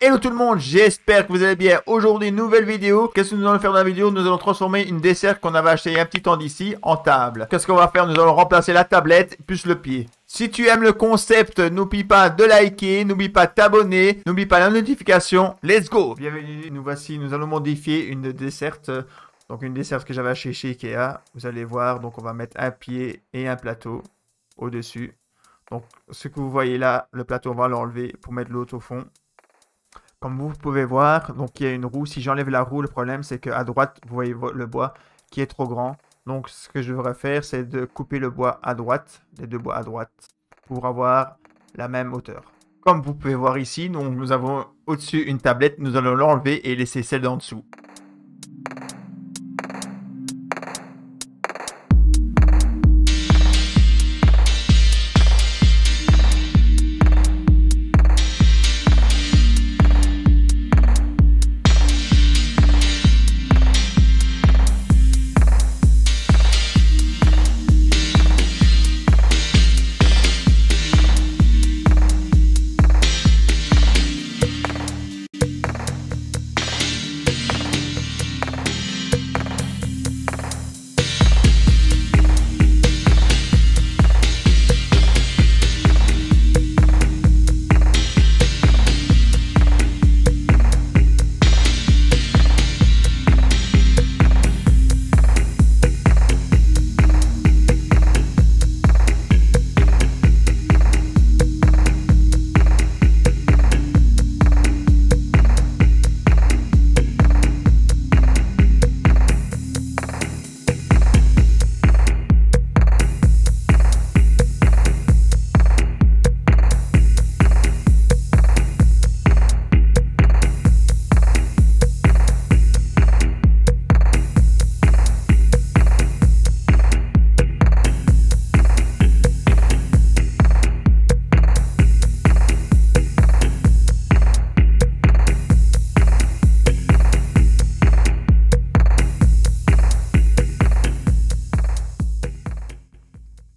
Hello tout le monde, j'espère que vous allez bien. Aujourd'hui, nouvelle vidéo. Qu'est-ce que nous allons faire dans la vidéo? Nous allons transformer une dessert qu'on avait acheté il y a un petit temps d'ici en table. Qu'est-ce qu'on va faire? Nous allons remplacer la tablette plus le pied. Si tu aimes le concept, n'oublie pas de liker, n'oublie pas de t'abonner, n'oublie pas la notification. Let's go! Bienvenue, nous allons modifier une dessert. Donc une dessert que j'avais acheté chez Ikea. Vous allez voir, donc on va mettre un pied et un plateau au-dessus. Donc ce que vous voyez là, le plateau, on va l'enlever pour mettre l'autre au fond. Comme vous pouvez voir, donc il y a une roue. Si j'enlève la roue, le problème c'est qu'à droite, vous voyez le bois qui est trop grand. Donc ce que je devrais faire, c'est de couper le bois à droite, les deux bois à droite, pour avoir la même hauteur. Comme vous pouvez voir ici, donc, nous avons au-dessus une tablette. Nous allons l'enlever et laisser celle d'en dessous.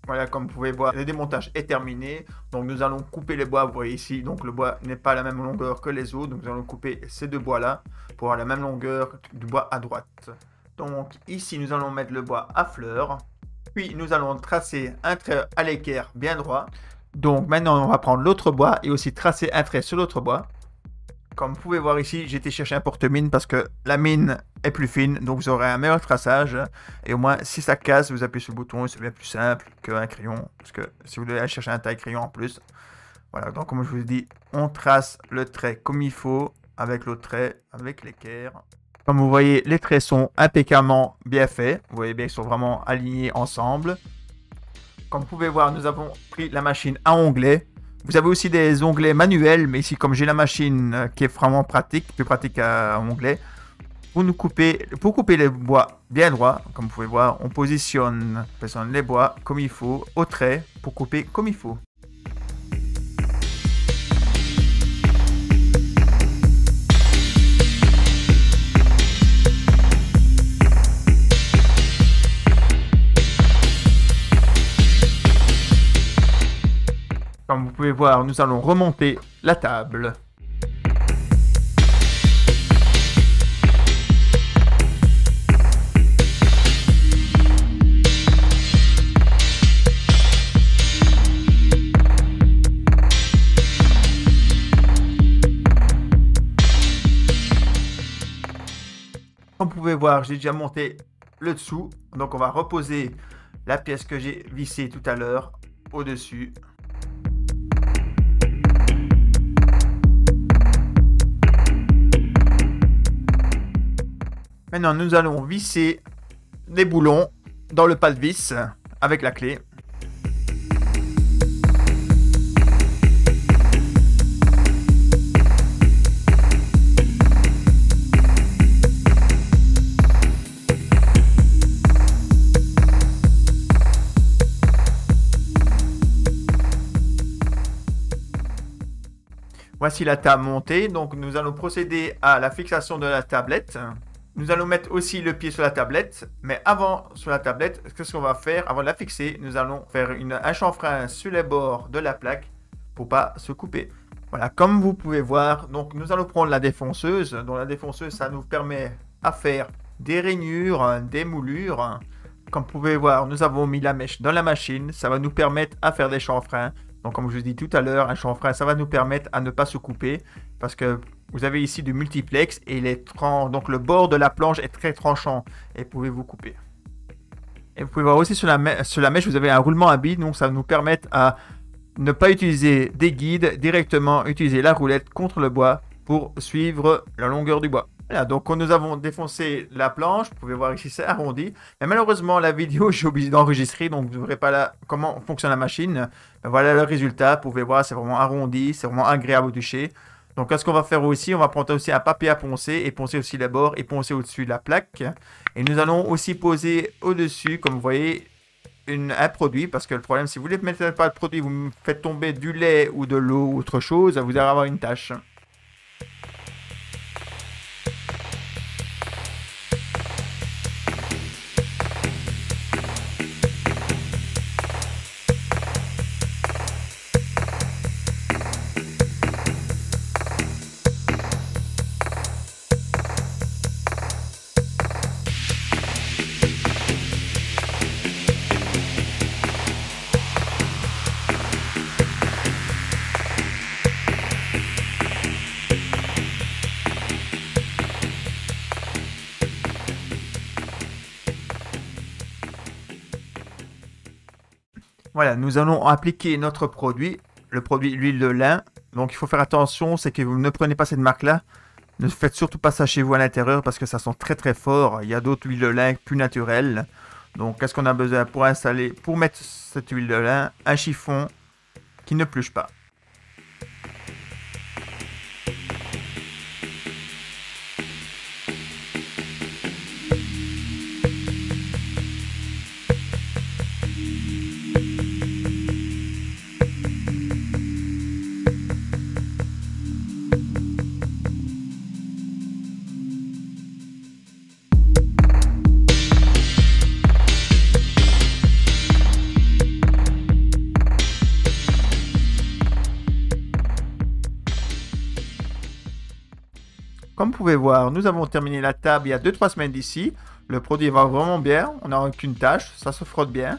Voilà, comme vous pouvez voir, le démontage est terminé. Donc nous allons couper les bois, vous voyez ici. Donc le bois n'est pas à la même longueur que les autres. Donc nous allons couper ces deux bois là pour avoir la même longueur du bois à droite. Donc ici nous allons mettre le bois à fleurs. Puis nous allons tracer un trait à l'équerre bien droit. Donc maintenant on va prendre l'autre bois et aussi tracer un trait sur l'autre bois. Comme vous pouvez voir ici, j'ai été chercher un porte-mine parce que la mine est plus fine, donc vous aurez un meilleur traçage. Et au moins, si ça casse, vous appuyez sur le bouton, c'est bien plus simple qu'un crayon. Parce que si vous devez aller chercher un taille-crayon en plus. Voilà, donc comme je vous dis, on trace le trait comme il faut, avec l'autre trait, avec l'équerre. Comme vous voyez, les traits sont impeccablement bien faits. Vous voyez bien qu'ils sont vraiment alignés ensemble. Comme vous pouvez voir, nous avons pris la machine à onglets. Vous avez aussi des onglets manuels, mais ici, comme j'ai la machine qui est vraiment pratique, plus pratique à onglet, pour couper les bois bien droits, comme vous pouvez voir, on positionne les bois comme il faut, au trait, pour couper comme il faut. Comme vous pouvez voir, nous allons remonter la table. Comme vous pouvez voir, j'ai déjà monté le dessous. Donc on va reposer la pièce que j'ai vissée tout à l'heure au-dessus. Maintenant, nous allons visser les boulons dans le pas-de-vis avec la clé. Voici la table montée. Donc, nous allons procéder à la fixation de la tablette. Nous allons mettre aussi le pied sur la tablette, mais avant sur la tablette, qu'est-ce qu'on va faire? Avant de la fixer, nous allons faire un chanfrein sur les bords de la plaque pour pas se couper. Voilà, comme vous pouvez voir, donc nous allons prendre la défonceuse. Donc la défonceuse, ça nous permet à faire des rainures, des moulures. Comme vous pouvez voir, nous avons mis la mèche dans la machine. Ça va nous permettre à faire des chanfreins. Donc comme je vous dis tout à l'heure, un chanfrein, ça va nous permettre à ne pas se couper. Parce que vous avez ici du multiplex et donc le bord de la planche est très tranchant. Et vous pouvez vous couper. Et vous pouvez voir aussi sur la mèche, vous avez un roulement à billes. Donc ça va nous permettre à ne pas utiliser des guides, directement utiliser la roulette contre le bois pour suivre la longueur du bois. Voilà, donc quand nous avons défoncé la planche, vous pouvez voir ici c'est arrondi. Mais malheureusement la vidéo j'ai oublié d'enregistrer, donc vous ne verrez pas là comment fonctionne la machine. Mais voilà le résultat, vous pouvez voir c'est vraiment arrondi, c'est vraiment agréable au toucher. Donc ce qu'on va faire aussi, on va prendre aussi un papier à poncer et poncer aussi les bords et poncer au-dessus de la plaque. Et nous allons aussi poser au-dessus, comme vous voyez, un produit, parce que le problème, si vous ne mettez pas de produit, vous me faites tomber du lait ou de l'eau ou autre chose, vous allez avoir une tache. Voilà, nous allons appliquer notre produit, le produit l'huile de lin. Donc il faut faire attention, c'est que vous ne prenez pas cette marque-là. Ne faites surtout pas ça chez vous à l'intérieur parce que ça sent très très fort. Il y a d'autres huiles de lin plus naturelles. Donc qu'est-ce qu'on a besoin pour installer, pour mettre cette huile de lin? Un chiffon qui ne pluche pas. Comme vous pouvez voir, nous avons terminé la table il y a 2-3 semaines d'ici. Le produit va vraiment bien, on n'a aucune tâche, ça se frotte bien.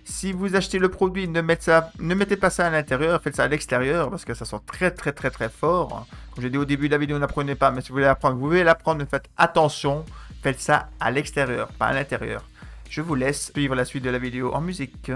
Si vous achetez le produit, ne mettez pas ça à l'intérieur, faites ça à l'extérieur parce que ça sent très très très très fort. Comme j'ai dit au début de la vidéo, n'apprenez pas, mais si vous voulez l'apprendre, vous pouvez l'apprendre, mais faites attention, faites ça à l'extérieur, pas à l'intérieur. Je vous laisse suivre la suite de la vidéo en musique.